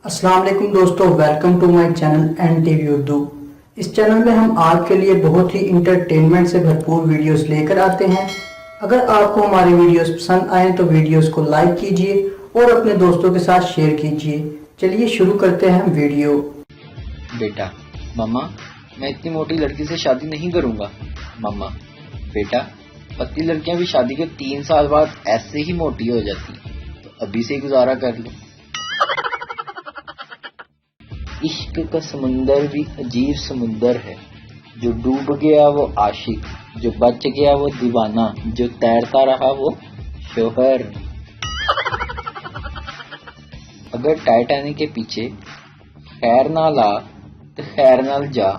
अस्सलाम वालेकुम दोस्तों, welcome to my channel N TV Urdu. इस चैनल में हम आपके लिए बहुत ही इंटरटेनमेंट से भरपूर वीडियोस लेकर आते हैं। अगर आपको हमारे वीडियोस पसंद आए तो वीडियोस को लाइक कीजिए और अपने दोस्तों के साथ शेयर कीजिए। चलिए शुरू करते हैं वीडियो। बेटा, मम्मा मैं इतनी मोटी लड़की से शादी नहीं करूंगा। मम्मा, बेटा पतली लड़कियां भी शादी के 3 साल बाद ऐसे ही मोटी हो जाती हैं, तो अभी से ही गुजारा कर लो। इश्क का समुंदर भी अजीब समुंदर है, जो डूब गया वो आशिक, जो बच गया वो दीवाना, जो तैरता रहा वो शोहर। अगर टाइटैनिक के पीछे खैर ना ला तो खैर नाल जा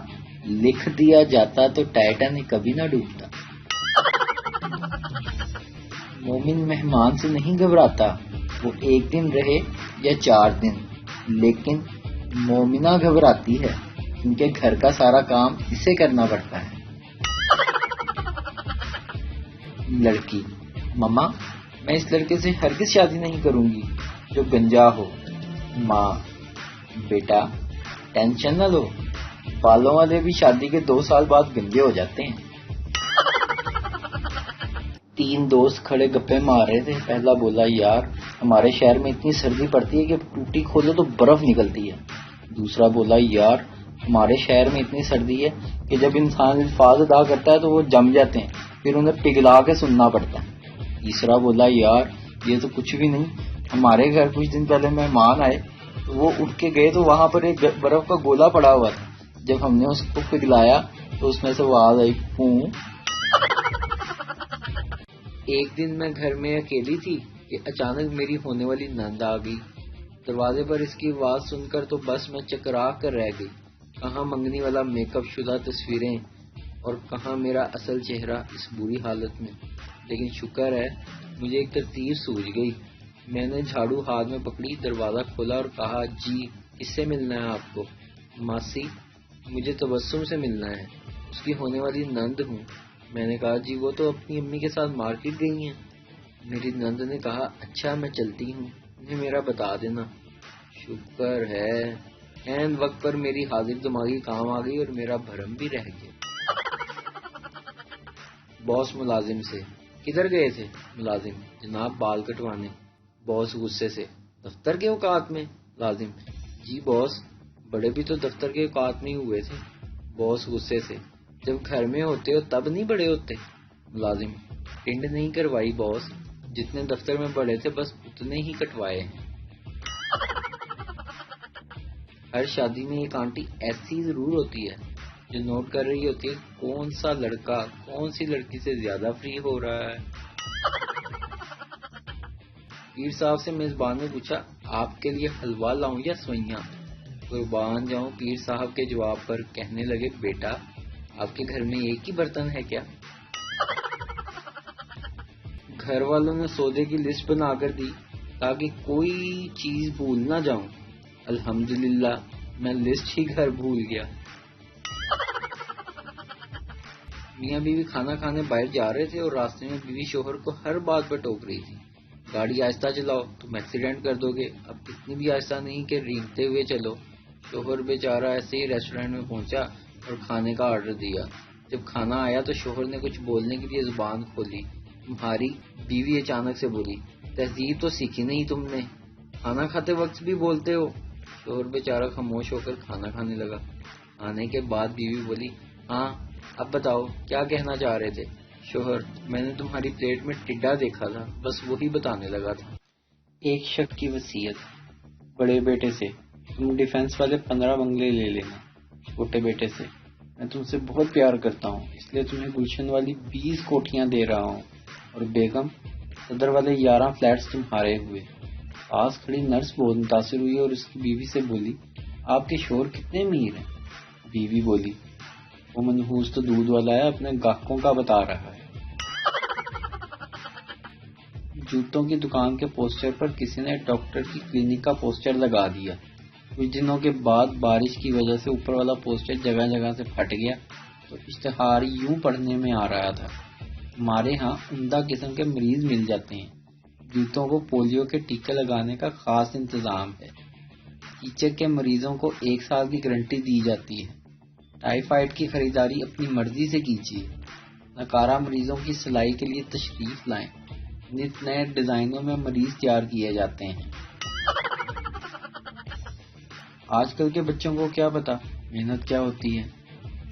लिख दिया जाता तो टाइटैनिक कभी ना डूबता। मोमिन मेहमान से नहीं घबराता, वो 1 दिन रहे या 4 दिन, लेकिन मोमिना घबराती है क्योंकि घर का सारा काम इसे करना पड़ता है। लड़की, मम्मा मैं इस लड़के से हरगिज शादी नहीं करूंगी जो गंजा हो। माँ, बेटा टेंशन न लो, बालों वाले भी शादी के 2 साल बाद गंजे हो जाते हैं। 3 दोस्त खड़े गप्पे मार रहे थे। पहला बोला, यार हमारे शहर में इतनी सर्दी पड़ती है कि टूटी खोलो तो बर्फ निकलती है। दूसरा बोला, यार हमारे शहर में इतनी सर्दी है कि जब इंसान अल्फाज अदा करता है तो वो जम जाते हैं, फिर उन्हें पिघला के सुनना पड़ता है। तीसरा बोला, यार ये तो कुछ भी नहीं, हमारे घर कुछ दिन पहले मेहमान आए तो वो उठ के गए तो वहां पर एक बर्फ का गोला पड़ा हुआ था। जब हमने उसको पिघलाया तो उसमें से आवाज आई, फूं। एक दिन मैं घर में अकेली थी कि अचानक मेरी होने वाली नंद आ गई। दरवाजे पर इसकी आवाज सुनकर तो बस मैं चकरा कर रह गई। कहाँ मंगनी वाला मेकअप शुदा तस्वीरें और कहाँ मेरा असल चेहरा इस बुरी हालत में। लेकिन शुक्र है मुझे एक तरतीब सूझ गई। मैंने झाड़ू हाथ में पकड़ी, दरवाजा खोला और कहा, जी किससे मिलना है आपको? मासी, मुझे तबस्सुम से मिलना है, उसकी होने वाली नंद हूँ। मैंने कहा, जी वो तो अपनी अम्मी के साथ मार्केट गई हैं। मेरी नंद ने कहा, अच्छा मैं चलती हूँ, उन्हें मेरा बता देना। शुक्र है ऐन वक्त पर मेरी हाजिर दिमागी काम आ गई और मेरा भरम भी रह गया। बॉस मुलाजिम से, किधर गए थे? मुलाजिम, जनाब बाल कटवाने। बॉस गुस्से से, दफ्तर के औकात में? मुलाजिम, जी बॉस बड़े भी तो दफ्तर के औकात में ही हुए थे। बॉस गुस्से से, जब घर में होते हो तब नहीं बड़े होते? मुलाजिम, टिंड नहीं करवाई बॉस, जितने दफ्तर में बड़े थे बस उतने ही कटवाए हैं। हर शादी में एक आंटी ऐसी जरूर होती है जो नोट कर रही होती है कौन सा लड़का कौन सी लड़की से ज्यादा फ्री हो रहा है। पीर साहब से मेजबान ने पूछा, आपके लिए हलवा लाऊं या सवैयां? कुर्बान जाऊं पीर साहब के जवाब पर। कहने लगे, बेटा आपके घर में एक ही बर्तन है क्या? घर वालों ने सौदे की लिस्ट बनाकर दी ताकि कोई चीज भूल ना जाऊं। अल्हम्दुलिल्लाह मैं लिस्ट ही घर भूल गया। मियाँ बीवी खाना खाने बाहर जा रहे थे और रास्ते में बीवी शोहर को हर बात पर टोक रही थी। गाड़ी आहिस्ता चलाओ तुम एक्सीडेंट कर दोगे, अब इतनी भी आहिस्ता नहीं कि रेंगते हुए चलो। शोहर बेचारा ऐसे ही रेस्टोरेंट में पहुंचा और खाने का ऑर्डर दिया। जब खाना आया तो शोहर ने कुछ बोलने के लिए जुबान खोली। तुम्हारी बीवी अचानक से बोली, तहजीब तो सीखी नहीं तुमने, खाना खाते वक्त भी बोलते हो। शोहर बेचारा खामोश होकर खाना खाने लगा। खाने के बाद बीवी बोली, हाँ अब बताओ क्या कहना चाह रहे थे? शोहर, मैंने तुम्हारी प्लेट में टिड्डा देखा था, बस वही बताने लगा था। एक शख्स की वसीयत, बड़े बेटे से, तुम डिफेंस वाले 15 बंगले ले लेना। छोटे बेटे से, मैं तुमसे बहुत प्यार करता हूँ इसलिए तुम्हें गुलशन वाली 20 कोठियां दे रहा हूँ। और बेगम, सदर वाले 11 फ्लैट्स तुम्हारे हुए। पास खड़ी नर्स बहुत मुतासिर हुई और उसकी बीवी से बोली, आपके शोहर कितने अमीर हैं? बीवी बोली, वो मनहूस तो दूध वाला है, अपने ग्राहकों का बता रहा है। जूतों की दुकान के पोस्टर पर किसी ने डॉक्टर की क्लिनिक का पोस्टर लगा दिया। कुछ दिनों के बाद बारिश की वजह से ऊपर वाला पोस्टर जगह जगह से फट गया तो इश्तिहार यूं पढ़ने में आ रहा था, हमारे यहाँ उम्दा किस्म के मरीज मिल जाते हैं, जूतों को पोलियो के टीके लगाने का खास इंतजाम है। کیچک کے مریضوں کو 1 سال کی گارنٹی دی جاتی ہے۔ ٹائیفائڈ کی خریداری اپنی مرضی سے کیجیے۔ ناکارہ مریضوں کی سلائی کے لیے تشریف لائیں۔ نت نئے ڈیزائنوں میں مریض تیار کیے جاتے ہیں۔ آج کل کے بچوں کو کیا پتا محنت کیا ہوتی ہے۔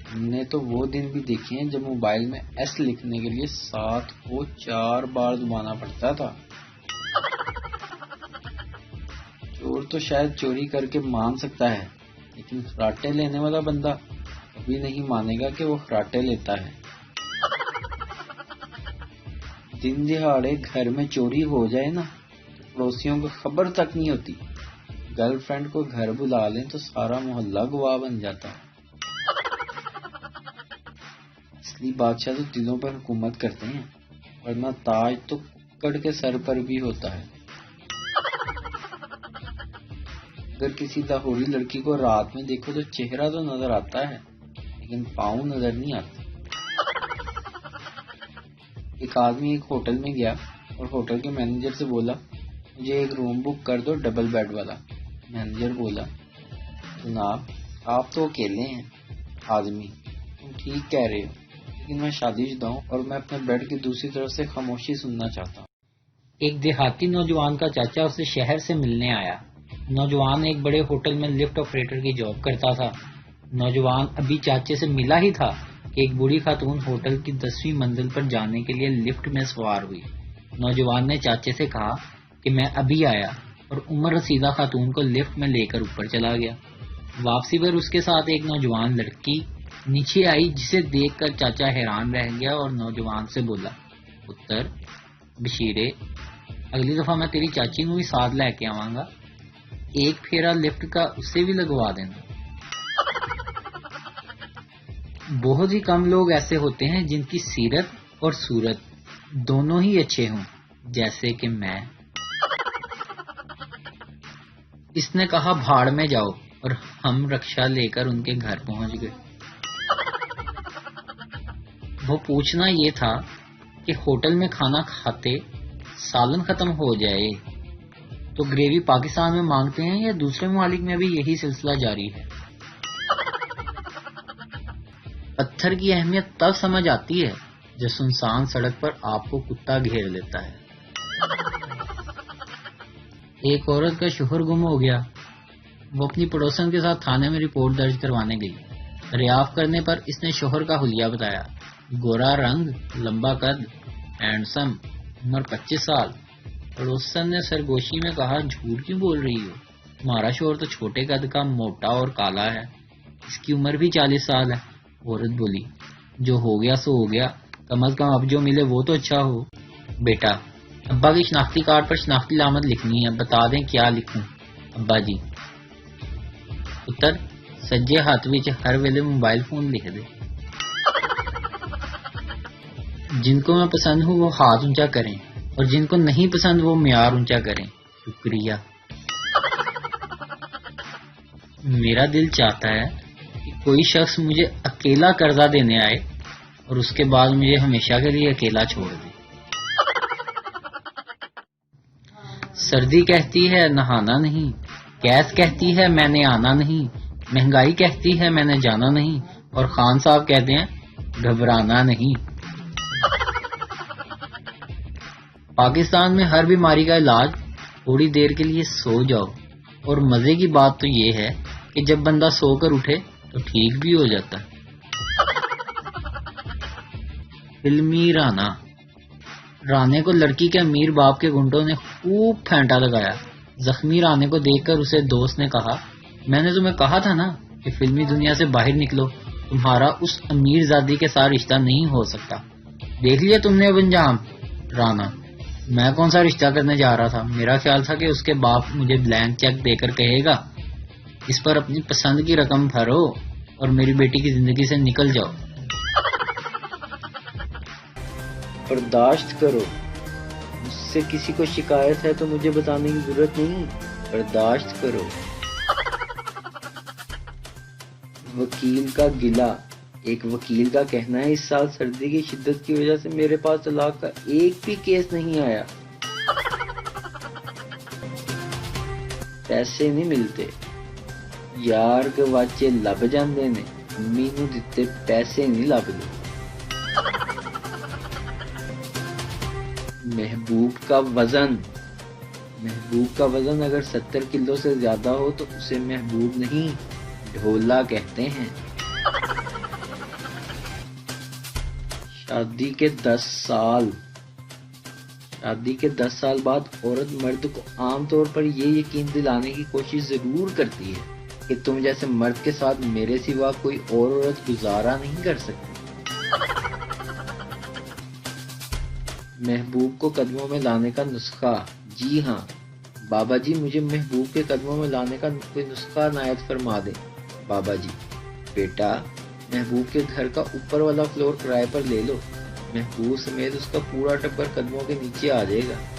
ہم نے تو وہ دن بھی دیکھے ہیں جب موبائل میں ایس لکھنے کے لیے 7 کو 4 بار دبانا پڑتا تھا۔ چور تو شاید چوری کر کے مان سکتا ہے، لیکن خراٹے لینے والا بندہ کبھی نہیں مانے گا کہ وہ خراٹے لیتا ہے۔ دن دہاڑے گھر میں چوری ہو جائے نا تو پڑوسیوں کو خبر تک نہیں ہوتی۔ گرل فرینڈ کو گھر بلا لیں تو سارا محلہ گواہ بن جاتا ہے۔ اصلی بادشاہ تو دلوں پر حکومت کرتے ہیں، ورنہ تاج تو ککڑ کے سر پر بھی ہوتا ہے۔ اگر کسی لاہوری لڑکی کو رات میں دیکھو تو چہرہ تو نظر آتا ہے، لیکن پاؤں نظر نہیں آتے۔ ایک آدمی ایک ہوٹل میں گیا اور ہوٹل کے مینیجر سے بولا، مجھے ایک روم بک کر دو ڈبل بیڈ والا۔ مینیجر بولا، جناب آپ تو اکیلے ہیں۔ آدمی، تم ٹھیک کہہ رہے ہو، لیکن میں شادی شدہ ہوں اور میں اپنے بیڈ کی دوسری طرف سے خاموشی سننا چاہتا ہوں۔ ایک دیہاتی نوجوان کا چاچا اسے شہر سے ملنے آیا۔ نوجوان ایک بڑے ہوٹل میں لفٹ آپریٹر کی جاب کرتا تھا۔ نوجوان ابھی چاچے سے ملا ہی تھا کہ ایک بوڑھی خاتون ہوٹل کی 10ویں منزل پر جانے کے لیے لفٹ میں سوار ہوئی۔ نوجوان نے چاچے سے کہا کہ میں ابھی آیا، اور عمر رسیدہ خاتون کو لفٹ میں لے کر اوپر چلا گیا۔ واپسی پر اس کے ساتھ ایک نوجوان لڑکی نیچے آئی، جسے دیکھ کر چاچا حیران رہ گیا اور نوجوان سے بولا، پتر بشیرے، اگلی دفعہ میں تیری چاچی کو بھی ساتھ لے کے آواں گا، ایک پھیرا لفٹ کا اسے بھی لگوا دینا۔ بہت ہی کم لوگ ایسے ہوتے ہیں جن کی سیرت اور صورت دونوں ہی اچھے ہوں، جیسے کہ میں۔ اس نے کہا بھاڑ میں جاؤ، اور ہم رکشا لے کر ان کے گھر پہنچ گئے۔ وہ پوچھنا یہ تھا کہ ہوٹل میں کھانا کھاتے سالن ختم ہو جائے تو گریوی پاکستان میں مانگتے ہیں یا دوسرے ممالک میں بھی یہی سلسلہ جاری ہے؟ پتھر کی اہمیت تب سمجھ آتی ہے جب سنسان سڑک پر آپ کو کتا گھیر لیتا ہے۔ ایک عورت کا شوہر گم ہو گیا۔ وہ اپنی پڑوسن کے ساتھ تھانے میں رپورٹ درج کروانے گئی۔ دریافت کرنے پر اس نے شوہر کا حلیہ بتایا، گورا رنگ، لمبا قد، ہینڈسم، عمر 25 سال۔ پڑوسن نے سرگوشی میں کہا، جھوٹ کیوں بول رہی ہو؟ تمہارا شوہر تو چھوٹے قد کا، موٹا اور کالا ہے، اس کی عمر بھی 40 سال ہے۔ عورت بولی، جو ہو گیا سو ہو گیا، کم از کم اب جو ملے وہ تو اچھا ہو۔ بیٹا، ابا کی شناختی کارڈ پر شناختی علامت لکھنی ہے، بتا دیں کیا لکھوں؟ ابا جی۔ پتر، سجے ہاتھ وچ ہر ویلے موبائل فون لکھ دے۔ جن کو میں پسند ہوں وہ ہاتھ اونچا کریں، اور جن کو نہیں پسند وہ معیار اونچا کریں۔ شکریہ۔ میرا دل چاہتا ہے کہ کوئی شخص مجھے اکیلا قرضہ دینے آئے اور اس کے بعد مجھے ہمیشہ کے لیے اکیلا چھوڑ دے۔ سردی کہتی ہے نہانا نہیں، گیس کہتی ہے میں نے آنا نہیں، مہنگائی کہتی ہے میں نے جانا نہیں، اور خان صاحب کہتے ہیں گھبرانا نہیں۔ پاکستان میں ہر بیماری کا علاج تھوڑی دیر کے لیے سو جاؤ، اور مزے کی بات تو یہ ہے کہ جب بندہ سو کر اٹھے تو ٹھیک بھی ہو جاتا ہے۔ فلمی رانا۔ رانے کو لڑکی کے امیر باپ کے گنڈوں نے خوب پھینٹا لگایا۔ زخمی رانے کو دیکھ کر اسے دوست نے کہا، میں نے تمہیں کہا تھا نا کہ فلمی دنیا سے باہر نکلو، تمہارا اس امیر زادی کے ساتھ رشتہ نہیں ہو سکتا۔ دیکھ لیا تم نے اب انجام؟ رانا، میں کون سا رشتہ کرنے جا رہا تھا، میرا خیال تھا کہ اس کے باپ مجھے بلینک چیک دے کر کہے گا، اس پر اپنی پسند کی رقم بھرو اور میری بیٹی کی زندگی سے نکل جاؤ۔ برداشت کرو، مجھ سے کسی کو شکایت ہے تو مجھے بتانے کی ضرورت نہیں، برداشت کرو۔ وکیل کا گلہ۔ ایک وکیل کا کہنا ہے، اس سال سردی کی شدت کی وجہ سے میرے پاس طلاق کا ایک بھی کیس نہیں آیا۔ پیسے نہیں ملتے، ਯਾਰ ਗਵਾਚੇ ਲੱਭ ਜਾਂਦੇ ਨੇ, ਮੰਮੀ ਨੂੰ ਦਿੱਤੇ ਪੈਸੇ ਨਹੀਂ ਲੱਭਦੇ। महबूब का वजन अगर 70 किलो से ज्यादा हो तो उसे महबूब नहीं ढोला कहते हैं। शादी के 10 साल बाद औरत मर्द को आमतौर पर ये यकीन दिलाने की कोशिश जरूर करती है कि तुम जैसे मर्द के साथ मेरे सिवा कोई और औरत गुजारा नहीं कर सकती। महबूब को कदमों में लाने का नुस्खा। जी हाँ बाबा जी, मुझे महबूब के कदमों में लाने का कोई नुस्खा इनायत फरमा दे। बाबा जी, बेटा महबूब के घर का ऊपर वाला फ्लोर किराए पर ले लो, महबूब समेत उसका पूरा टब्बर कदमों के नीचे आ जाएगा।